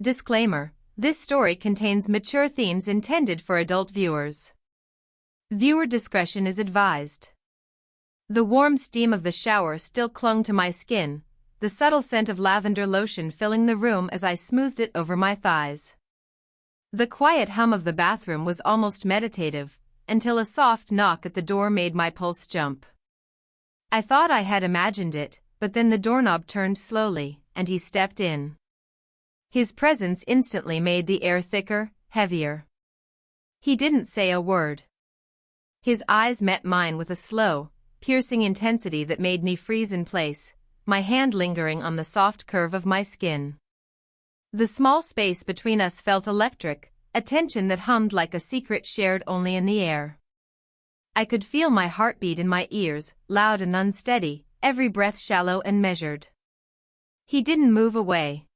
Disclaimer: this story contains mature themes intended for adult viewers. Viewer discretion is advised. The warm steam of the shower still clung to my skin, the subtle scent of lavender lotion filling the room as I smoothed it over my thighs. The quiet hum of the bathroom was almost meditative, until a soft knock at the door made my pulse jump. I thought I had imagined it, but then the doorknob turned slowly, and he stepped in. His presence instantly made the air thicker, heavier. He didn't say a word. His eyes met mine with a slow, piercing intensity that made me freeze in place, my hand lingering on the soft curve of my skin. The small space between us felt electric, a tension that hummed like a secret shared only in the air. I could feel my heartbeat in my ears, loud and unsteady, every breath shallow and measured. He didn't move away.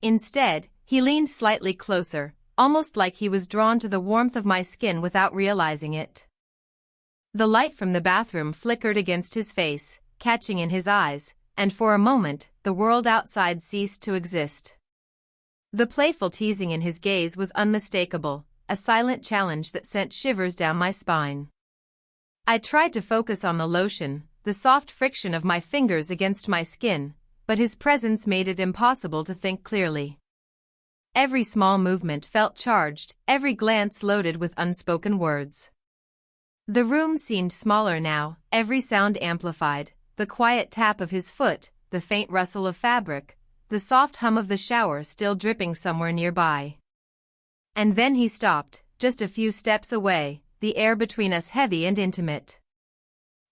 Instead, he leaned slightly closer, almost like he was drawn to the warmth of my skin without realizing it. The light from the bathroom flickered against his face, catching in his eyes, and for a moment, the world outside ceased to exist. The playful teasing in his gaze was unmistakable, a silent challenge that sent shivers down my spine. I tried to focus on the lotion, the soft friction of my fingers against my skin, but his presence made it impossible to think clearly. Every small movement felt charged, every glance loaded with unspoken words. The room seemed smaller now, every sound amplified, the quiet tap of his foot, the faint rustle of fabric, the soft hum of the shower still dripping somewhere nearby. And then he stopped, just a few steps away, the air between us heavy and intimate.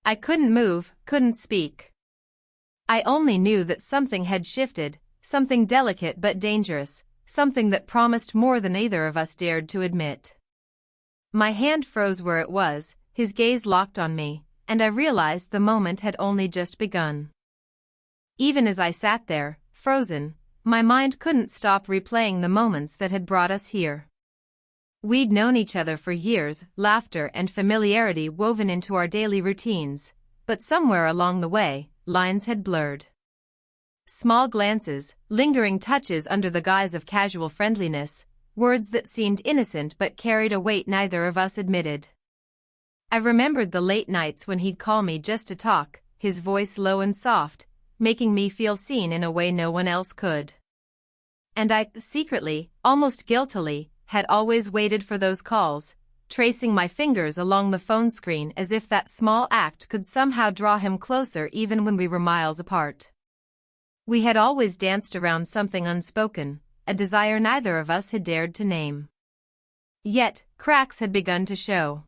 I couldn't move, couldn't speak. I only knew that something had shifted, something delicate but dangerous, something that promised more than either of us dared to admit. My hand froze where it was, his gaze locked on me, and I realized the moment had only just begun. Even as I sat there, frozen, my mind couldn't stop replaying the moments that had brought us here. We'd known each other for years, laughter and familiarity woven into our daily routines, but somewhere along the way, lines had blurred. Small glances, lingering touches under the guise of casual friendliness, words that seemed innocent but carried a weight neither of us admitted. I remembered the late nights when he'd call me just to talk, his voice low and soft, making me feel seen in a way no one else could. And I, secretly, almost guiltily, had always waited for those calls, tracing my fingers along the phone screen as if that small act could somehow draw him closer even when we were miles apart. We had always danced around something unspoken, a desire neither of us had dared to name. Yet, cracks had begun to show.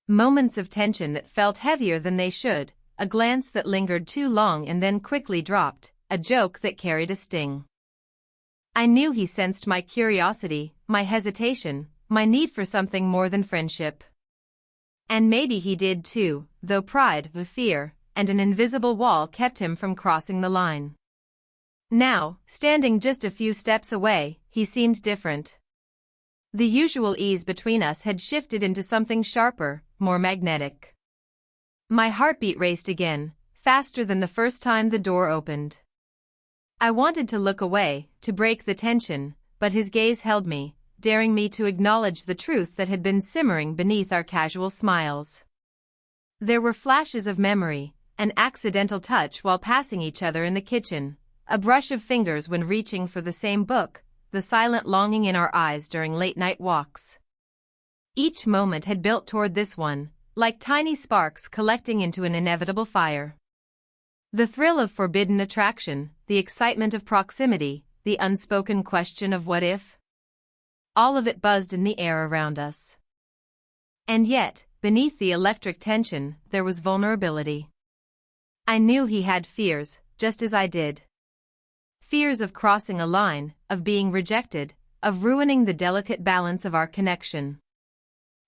Moments of tension that felt heavier than they should, a glance that lingered too long and then quickly dropped, a joke that carried a sting. I knew he sensed my curiosity, my hesitation, my need for something more than friendship. And maybe he did too, though pride, the fear, and an invisible wall kept him from crossing the line. Now, standing just a few steps away, he seemed different. The usual ease between us had shifted into something sharper, more magnetic. My heartbeat raced again, faster than the first time the door opened. I wanted to look away, to break the tension, but his gaze held me, daring me to acknowledge the truth that had been simmering beneath our casual smiles. There were flashes of memory, an accidental touch while passing each other in the kitchen, a brush of fingers when reaching for the same book, the silent longing in our eyes during late-night walks. Each moment had built toward this one, like tiny sparks collecting into an inevitable fire. The thrill of forbidden attraction, the excitement of proximity, the unspoken question of what if? All of it buzzed in the air around us. And yet, beneath the electric tension, there was vulnerability. I knew he had fears, just as I did. Fears of crossing a line, of being rejected, of ruining the delicate balance of our connection.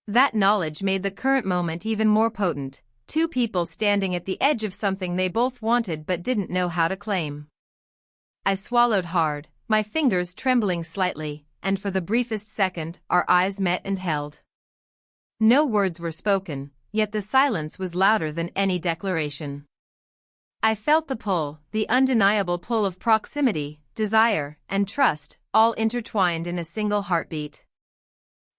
That knowledge made the current moment even more potent, two people standing at the edge of something they both wanted but didn't know how to claim. I swallowed hard, my fingers trembling slightly, and for the briefest second, our eyes met and held. No words were spoken, yet the silence was louder than any declaration. I felt the pull, the undeniable pull of proximity, desire, and trust, all intertwined in a single heartbeat.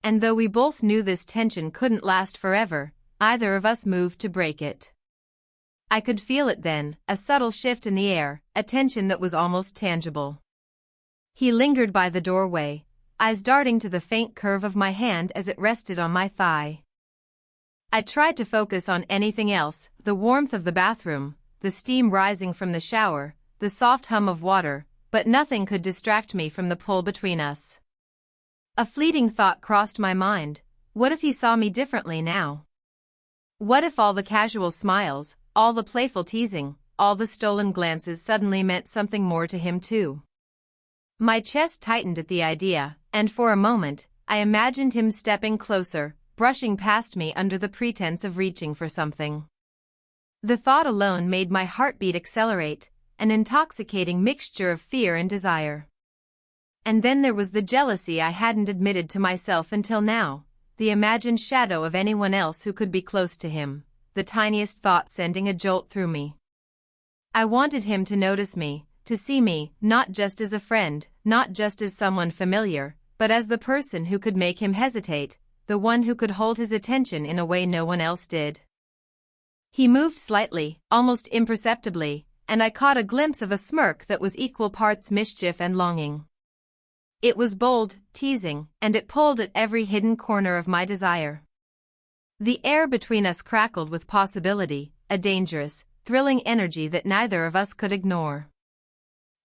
And though we both knew this tension couldn't last forever, neither of us moved to break it. I could feel it then, a subtle shift in the air, a tension that was almost tangible. He lingered by the doorway, eyes darting to the faint curve of my hand as it rested on my thigh. I tried to focus on anything else, the warmth of the bathroom, the steam rising from the shower, the soft hum of water, but nothing could distract me from the pull between us. A fleeting thought crossed my mind: what if he saw me differently now? What if all the casual smiles, all the playful teasing, all the stolen glances suddenly meant something more to him too? My chest tightened at the idea, and for a moment, I imagined him stepping closer, brushing past me under the pretense of reaching for something. The thought alone made my heartbeat accelerate, an intoxicating mixture of fear and desire. And then there was the jealousy I hadn't admitted to myself until now, the imagined shadow of anyone else who could be close to him, the tiniest thought sending a jolt through me. I wanted him to notice me, to see me, not just as a friend, not just as someone familiar, but as the person who could make him hesitate, the one who could hold his attention in a way no one else did. He moved slightly, almost imperceptibly, and I caught a glimpse of a smirk that was equal parts mischief and longing. It was bold, teasing, and it pulled at every hidden corner of my desire. The air between us crackled with possibility, a dangerous, thrilling energy that neither of us could ignore.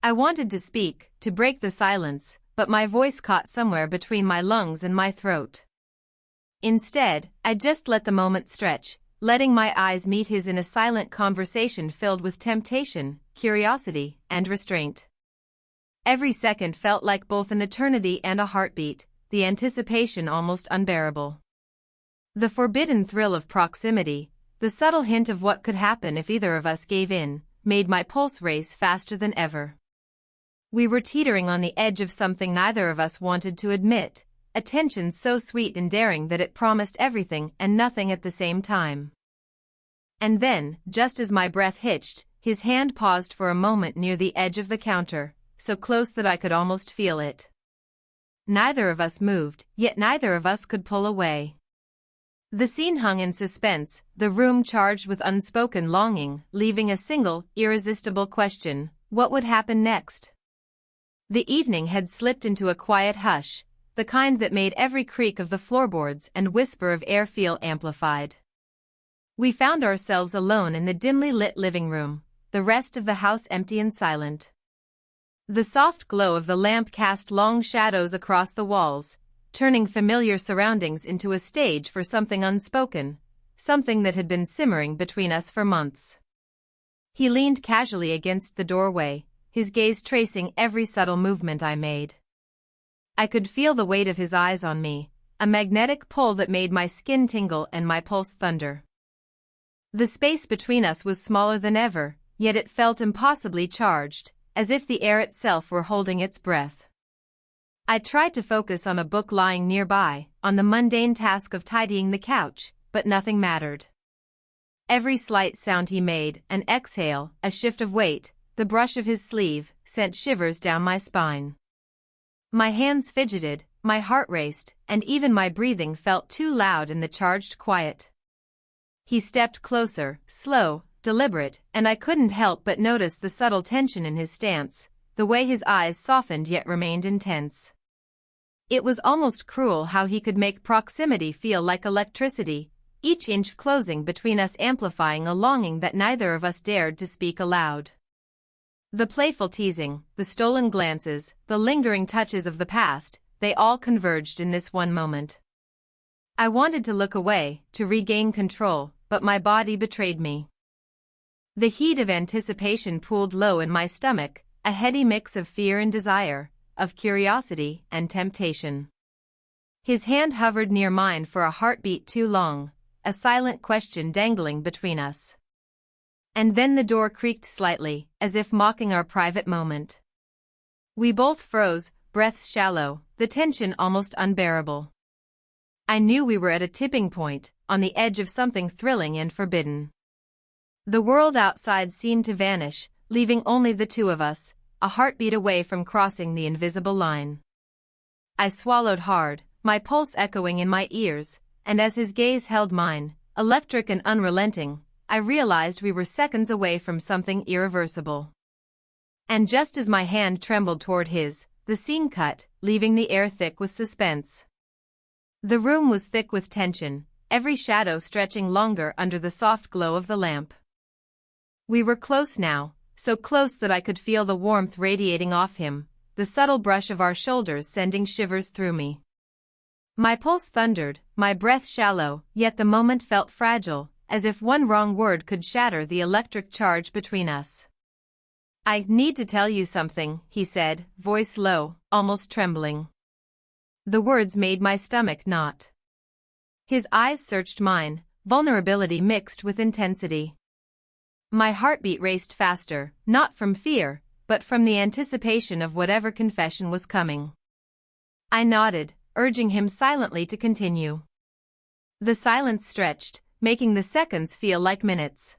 I wanted to speak, to break the silence, but my voice caught somewhere between my lungs and my throat. Instead, I just let the moment stretch, letting my eyes meet his in a silent conversation filled with temptation, curiosity, and restraint. Every second felt like both an eternity and a heartbeat, the anticipation almost unbearable. The forbidden thrill of proximity, the subtle hint of what could happen if either of us gave in, made my pulse race faster than ever. We were teetering on the edge of something neither of us wanted to admit, a tension so sweet and daring that it promised everything and nothing at the same time. And then, just as my breath hitched, his hand paused for a moment near the edge of the counter, so close that I could almost feel it. Neither of us moved, yet neither of us could pull away. The scene hung in suspense, the room charged with unspoken longing, leaving a single, irresistible question: what would happen next? The evening had slipped into a quiet hush, the kind that made every creak of the floorboards and whisper of air feel amplified. We found ourselves alone in the dimly lit living room, the rest of the house empty and silent. The soft glow of the lamp cast long shadows across the walls, turning familiar surroundings into a stage for something unspoken, something that had been simmering between us for months. He leaned casually against the doorway, his gaze tracing every subtle movement I made. I could feel the weight of his eyes on me, a magnetic pull that made my skin tingle and my pulse thunder. The space between us was smaller than ever, yet it felt impossibly charged, as if the air itself were holding its breath. I tried to focus on a book lying nearby, on the mundane task of tidying the couch, but nothing mattered. Every slight sound he made, an exhale, a shift of weight, the brush of his sleeve, sent shivers down my spine. My hands fidgeted, my heart raced, and even my breathing felt too loud in the charged quiet. He stepped closer, slow, deliberate, and I couldn't help but notice the subtle tension in his stance, the way his eyes softened yet remained intense. It was almost cruel how he could make proximity feel like electricity, each inch closing between us amplifying a longing that neither of us dared to speak aloud. The playful teasing, the stolen glances, the lingering touches of the past, they all converged in this one moment. I wanted to look away, to regain control, but my body betrayed me. The heat of anticipation pooled low in my stomach, a heady mix of fear and desire, of curiosity and temptation. His hand hovered near mine for a heartbeat too long, a silent question dangling between us. And then the door creaked slightly, as if mocking our private moment. We both froze, breaths shallow, the tension almost unbearable. I knew we were at a tipping point, on the edge of something thrilling and forbidden. The world outside seemed to vanish, leaving only the two of us, a heartbeat away from crossing the invisible line. I swallowed hard, my pulse echoing in my ears, and as his gaze held mine, electric and unrelenting, I realized we were seconds away from something irreversible. And just as my hand trembled toward his, the scene cut, leaving the air thick with suspense. The room was thick with tension, every shadow stretching longer under the soft glow of the lamp. We were close now, so close that I could feel the warmth radiating off him, the subtle brush of our shoulders sending shivers through me. My pulse thundered, my breath shallow, yet the moment felt fragile, as if one wrong word could shatter the electric charge between us. "I need to tell you something," he said, voice low, almost trembling. The words made my stomach knot. His eyes searched mine, vulnerability mixed with intensity. My heartbeat raced faster, not from fear, but from the anticipation of whatever confession was coming. I nodded, urging him silently to continue. The silence stretched, making the seconds feel like minutes.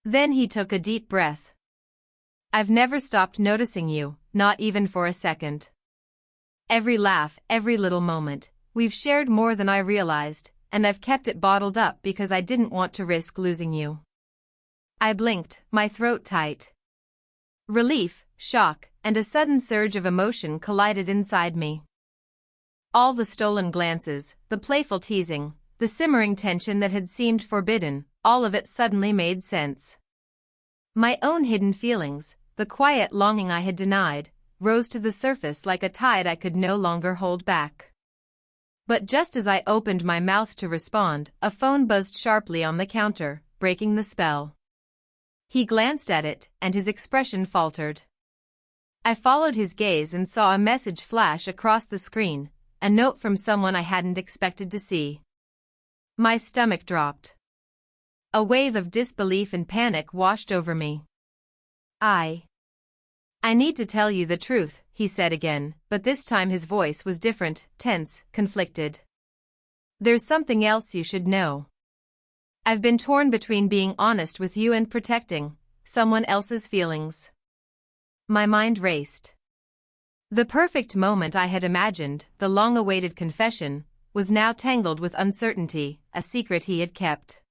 Then he took a deep breath. "I've never stopped noticing you, not even for a second. Every laugh, every little moment, we've shared more than I realized, and I've kept it bottled up because I didn't want to risk losing you." I blinked, my throat tight. Relief, shock, and a sudden surge of emotion collided inside me. All the stolen glances, the playful teasing, the simmering tension that had seemed forbidden, all of it suddenly made sense. My own hidden feelings, the quiet longing I had denied, rose to the surface like a tide I could no longer hold back. But just as I opened my mouth to respond, a phone buzzed sharply on the counter, breaking the spell. He glanced at it, and his expression faltered. I followed his gaze and saw a message flash across the screen, a note from someone I hadn't expected to see. My stomach dropped. A wave of disbelief and panic washed over me. I need to tell you the truth," he said again, but this time his voice was different, tense, conflicted. "There's something else you should know. I've been torn between being honest with you and protecting someone else's feelings." My mind raced. The perfect moment I had imagined, the long-awaited confession, was now tangled with uncertainty, a secret he had kept.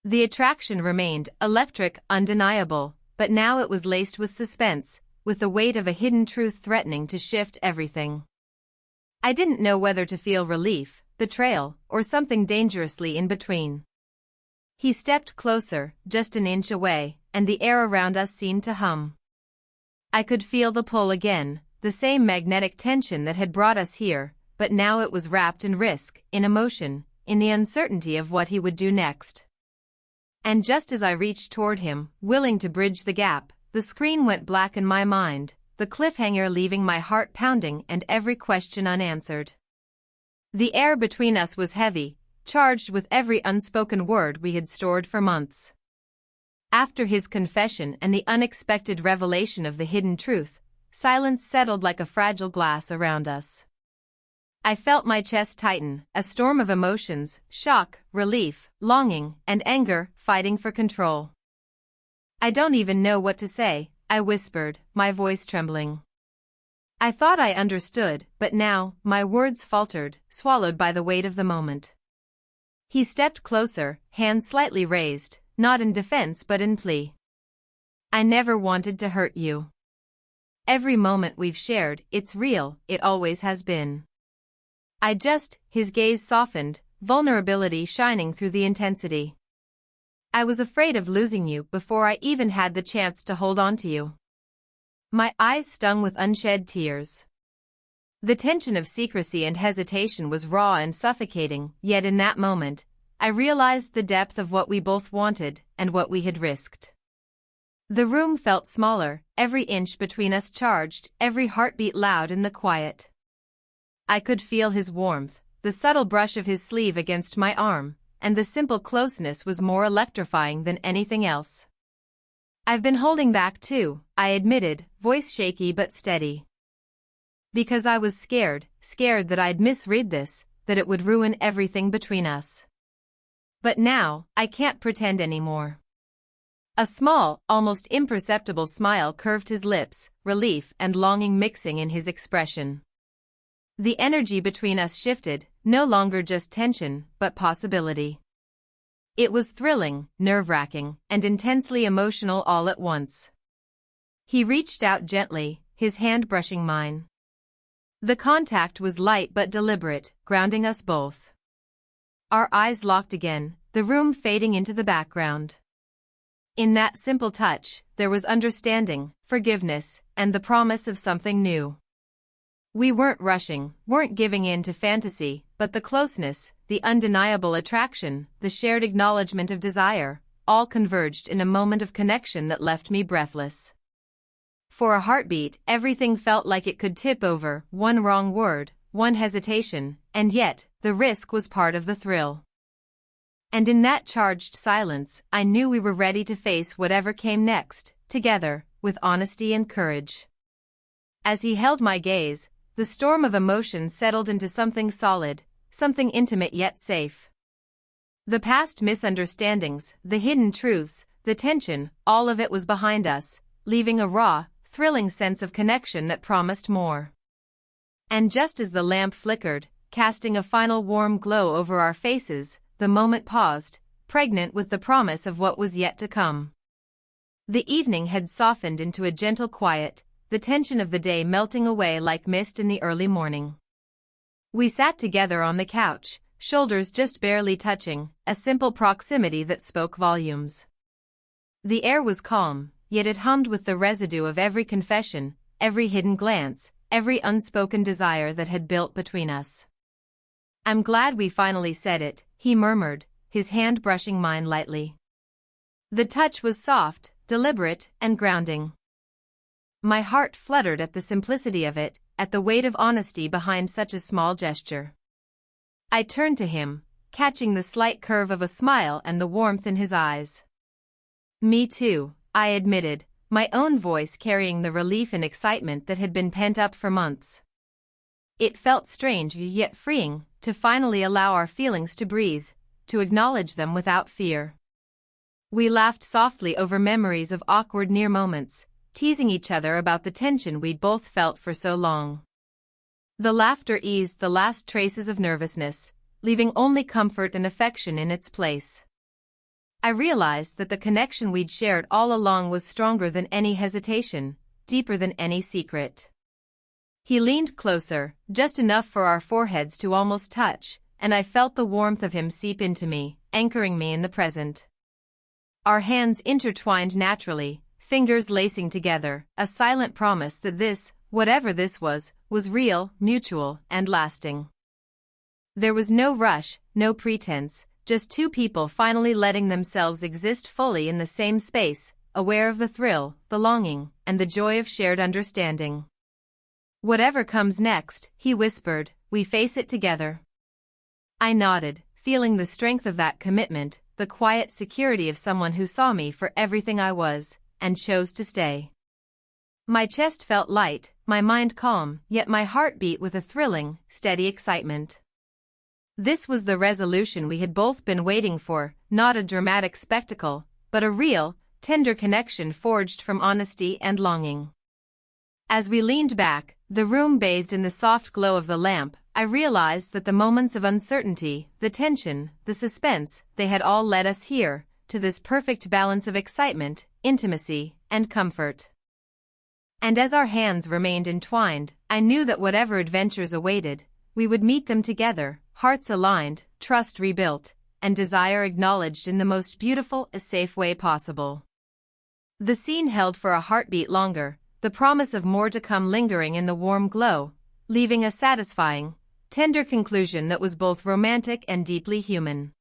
The attraction remained electric, undeniable, but now it was laced with suspense, with the weight of a hidden truth threatening to shift everything. I didn't know whether to feel relief, betrayal, or something dangerously in between. He stepped closer, just an inch away, and the air around us seemed to hum. I could feel the pull again, the same magnetic tension that had brought us here, but now it was wrapped in risk, in emotion, in the uncertainty of what he would do next. And just as I reached toward him, willing to bridge the gap, the screen went black in my mind, the cliffhanger leaving my heart pounding and every question unanswered. The air between us was heavy, charged with every unspoken word we had stored for months. After his confession and the unexpected revelation of the hidden truth, silence settled like a fragile glass around us. I felt my chest tighten, a storm of emotions, shock, relief, longing, and anger, fighting for control. "I don't even know what to say," I whispered, my voice trembling. I thought I understood, but now, my words faltered, swallowed by the weight of the moment. He stepped closer, hand slightly raised, not in defense but in plea. "I never wanted to hurt you. Every moment we've shared, it's real, it always has been. His gaze softened, vulnerability shining through the intensity. "I was afraid of losing you before I even had the chance to hold on to you." My eyes stung with unshed tears. The tension of secrecy and hesitation was raw and suffocating, yet in that moment, I realized the depth of what we both wanted and what we had risked. The room felt smaller, every inch between us charged, every heartbeat loud in the quiet. I could feel his warmth, the subtle brush of his sleeve against my arm, and the simple closeness was more electrifying than anything else. "I've been holding back too," I admitted, voice shaky but steady. "Because I was scared that I'd misread this, that it would ruin everything between us. But now, I can't pretend anymore. A small, almost imperceptible smile curved his lips, relief and longing mixing in his expression. The energy between us shifted, no longer just tension, but possibility. It was thrilling, nerve-wracking, and intensely emotional all at once. He reached out gently, his hand brushing mine. The contact was light but deliberate, grounding us both. Our eyes locked again, the room fading into the background. In that simple touch, there was understanding, forgiveness, and the promise of something new. We weren't rushing, weren't giving in to fantasy, but the closeness, the undeniable attraction, the shared acknowledgement of desire, all converged in a moment of connection that left me breathless. For a heartbeat, everything felt like it could tip over, one wrong word, one hesitation, and yet, the risk was part of the thrill. And in that charged silence, I knew we were ready to face whatever came next, together, with honesty and courage. As he held my gaze, the storm of emotion settled into something solid, something intimate yet safe. The past misunderstandings, the hidden truths, the tension, all of it was behind us, leaving a raw, thrilling sense of connection that promised more. And just as the lamp flickered, casting a final warm glow over our faces, the moment paused, pregnant with the promise of what was yet to come. The evening had softened into a gentle quiet, the tension of the day melting away like mist in the early morning. We sat together on the couch, shoulders just barely touching, a simple proximity that spoke volumes. The air was calm, yet it hummed with the residue of every confession, every hidden glance, every unspoken desire that had built between us. "I'm glad we finally said it," he murmured, his hand brushing mine lightly. The touch was soft, deliberate, and grounding. My heart fluttered at the simplicity of it, at the weight of honesty behind such a small gesture. I turned to him, catching the slight curve of a smile and the warmth in his eyes. "Me too," I admitted, my own voice carrying the relief and excitement that had been pent up for months. It felt strange yet freeing, to finally allow our feelings to breathe, to acknowledge them without fear. We laughed softly over memories of awkward near moments, teasing each other about the tension we'd both felt for so long. The laughter eased the last traces of nervousness, leaving only comfort and affection in its place. I realized that the connection we'd shared all along was stronger than any hesitation, deeper than any secret. He leaned closer, just enough for our foreheads to almost touch, and I felt the warmth of him seep into me, anchoring me in the present. Our hands intertwined naturally, fingers lacing together, a silent promise that this, whatever this was real, mutual, and lasting. There was no rush, no pretense, just two people finally letting themselves exist fully in the same space, aware of the thrill, the longing, and the joy of shared understanding. "Whatever comes next," he whispered, "we face it together." I nodded, feeling the strength of that commitment, the quiet security of someone who saw me for everything I was, and chose to stay. My chest felt light, my mind calm, yet my heart beat with a thrilling, steady excitement. This was the resolution we had both been waiting for, not a dramatic spectacle, but a real, tender connection forged from honesty and longing. As we leaned back, the room bathed in the soft glow of the lamp, I realized that the moments of uncertainty, the tension, the suspense, they had all led us here, to this perfect balance of excitement, intimacy, and comfort. And as our hands remained entwined, I knew that whatever adventures awaited, we would meet them together, hearts aligned, trust rebuilt, and desire acknowledged in the most beautiful, safe way possible. The scene held for a heartbeat longer, the promise of more to come lingering in the warm glow, leaving a satisfying, tender conclusion that was both romantic and deeply human.